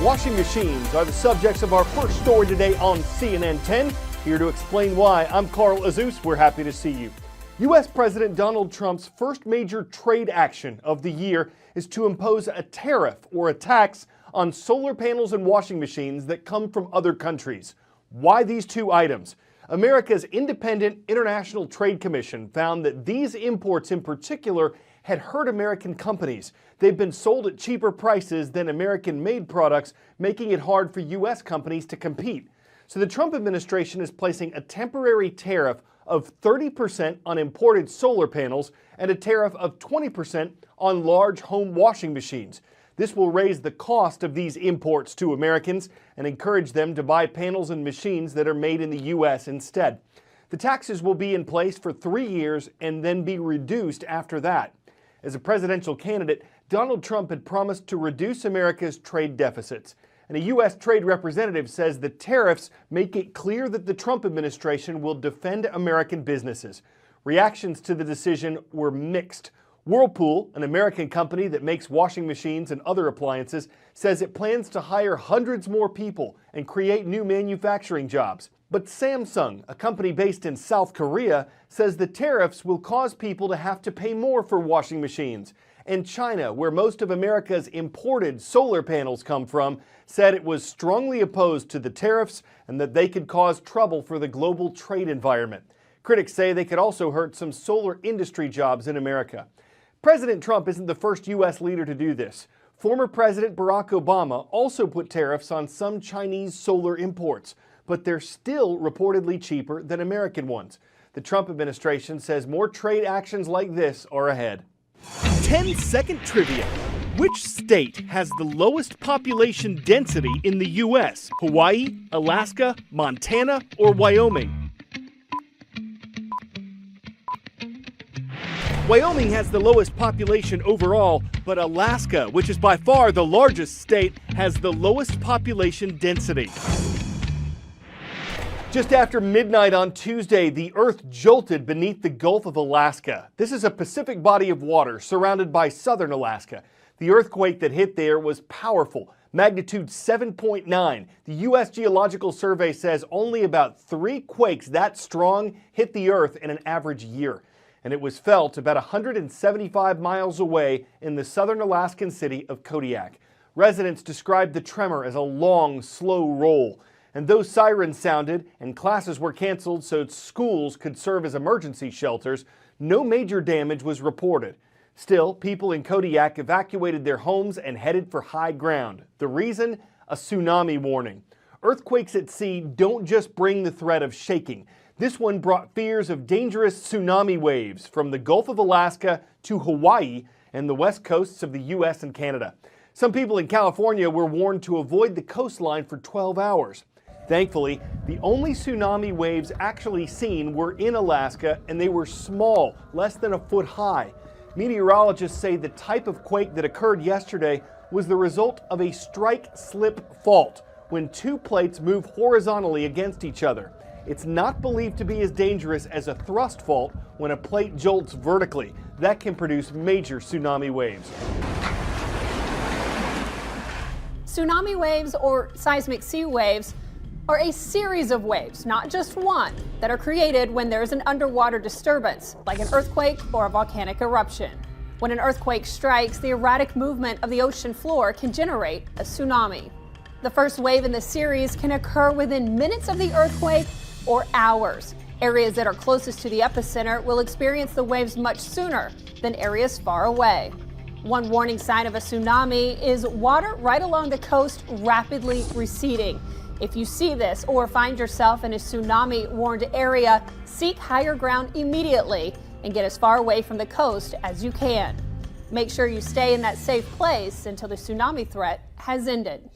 Washing machines are the subjects of our first story today on CNN 10. Here to explain why, I'm Carl Azus. We're happy to see you. U.S. President Donald Trump's first major trade action of the year is to impose a tariff or a tax on solar panels and washing machines that come from other countries. Why these two items? America's Independent International Trade Commission found that these imports in particular had hurt American companies. They've been sold at cheaper prices than American-made products, making it hard for U.S. companies to compete. So the Trump administration is placing a temporary tariff of 30% on imported solar panels and a tariff of 20% on large home washing machines. This will raise the cost of these imports to Americans and encourage them to buy panels and machines that are made in the U.S. instead. The taxes will be in place for 3 years and then be reduced after that. As a presidential candidate, Donald Trump had promised to reduce America's trade deficits. And a U.S. trade representative says the tariffs make it clear that the Trump administration will defend American businesses. Reactions to the decision were mixed. Whirlpool, an American company that makes washing machines and other appliances, says it plans to hire hundreds more people and create new manufacturing jobs. But Samsung, a company based in South Korea, says the tariffs will cause people to have to pay more for washing machines. And China, where most of America's imported solar panels come from, said it was strongly opposed to the tariffs and that they could cause trouble for the global trade environment. Critics say they could also hurt some solar industry jobs in America. President Trump isn't the first U.S. leader to do this. Former President Barack Obama also put tariffs on some Chinese solar imports, but they're still reportedly cheaper than American ones. The Trump administration says more trade actions like this are ahead. 10-second trivia. Which state has the lowest population density in the U.S.? Hawaii, Alaska, Montana, or Wyoming? Wyoming has the lowest population overall, but Alaska, which is by far the largest state, has the lowest population density. Just after midnight on Tuesday, the Earth jolted beneath the Gulf of Alaska. This is a Pacific body of water surrounded by southern Alaska. The earthquake that hit there was powerful, magnitude 7.9. The U.S. Geological Survey says only about 3 quakes that strong hit the Earth in an average year. And it was felt about 175 miles away in the southern Alaskan city of Kodiak. Residents described the tremor as a long, slow roll. And those sirens sounded and classes were canceled so schools could serve as emergency shelters, no major damage was reported. Still, people in Kodiak evacuated their homes and headed for high ground. The reason? A tsunami warning. Earthquakes at sea don't just bring the threat of shaking. This one brought fears of dangerous tsunami waves from the Gulf of Alaska to Hawaii and the west coasts of the U.S. and Canada. Some people in California were warned to avoid the coastline for 12 hours. Thankfully, the only tsunami waves actually seen were in Alaska, and they were small, less than a foot high. Meteorologists say the type of quake that occurred yesterday was the result of a strike-slip fault, when 2 plates move horizontally against each other. It's not believed to be as dangerous as a thrust fault when a plate jolts vertically. That can produce major tsunami waves. Tsunami waves, or seismic sea waves, are a series of waves, not just one, that are created when there is an underwater disturbance, like an earthquake or a volcanic eruption. When an earthquake strikes, the erratic movement of the ocean floor can generate a tsunami. The first wave in the series can occur within minutes of the earthquake or hours. Areas that are closest to the epicenter will experience the waves much sooner than areas far away. One warning sign of a tsunami is water right along the coast rapidly receding. If you see this or find yourself in a tsunami-warned area, seek higher ground immediately and get as far away from the coast as you can. Make sure you stay in that safe place until the tsunami threat has ended.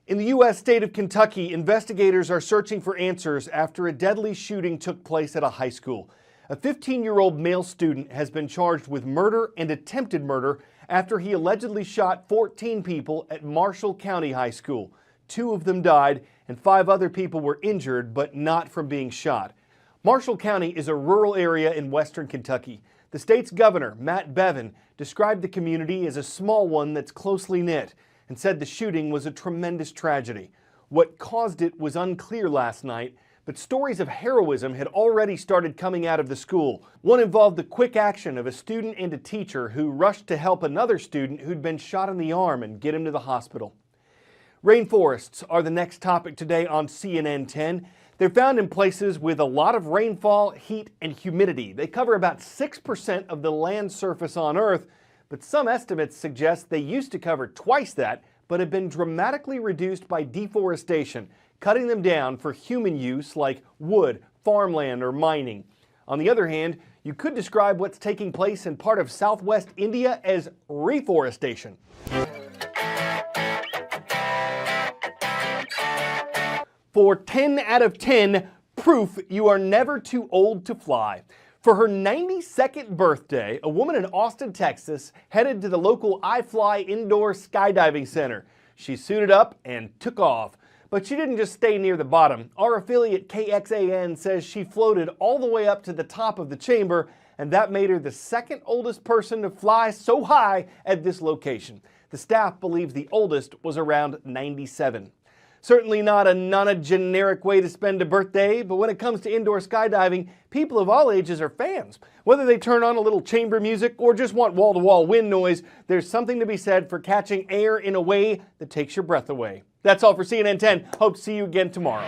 In the U.S. state of Kentucky, investigators are searching for answers after a deadly shooting took place at a high school. A 15-year-old male student has been charged with murder and attempted murder after he allegedly shot 14 people at Marshall County High School. 2 of them died and 5 other people were injured, but not from being shot. Marshall County is a rural area in western Kentucky. The The state's governor, Matt Bevin, described the community as a small one that's closely knit and said the shooting was a tremendous tragedy. What caused it was unclear last night, but stories of heroism had already started coming out of the school. One involved the quick action of a student and a teacher who rushed to help another student who'd been shot in the arm and get him to the hospital. Rainforests are the next topic today on CNN 10. They're found in places with a lot of rainfall, heat, and humidity. They cover about 6% of the land surface on Earth, but some estimates suggest they used to cover twice that, but have been dramatically reduced by deforestation, cutting them down for human use like wood, farmland, or mining. On the other hand, you could describe what's taking place in part of southwest India as reforestation. For 10 out of 10, proof you are never too old to fly. For her 92nd birthday, a woman in Austin, Texas, headed to the local iFly indoor skydiving center. She suited up and took off. But she didn't just stay near the bottom. Our affiliate KXAN says she floated all the way up to the top of the chamber, and that made her the second oldest person to fly so high at this location. The staff believes the oldest was around 97. Certainly not a non-generic way to spend a birthday, but when it comes to indoor skydiving, people of all ages are fans. Whether they turn on a little chamber music or just want wall-to-wall wind noise, there's something to be said for catching air in a way that takes your breath away. That's all for CNN 10. Hope to see you again tomorrow.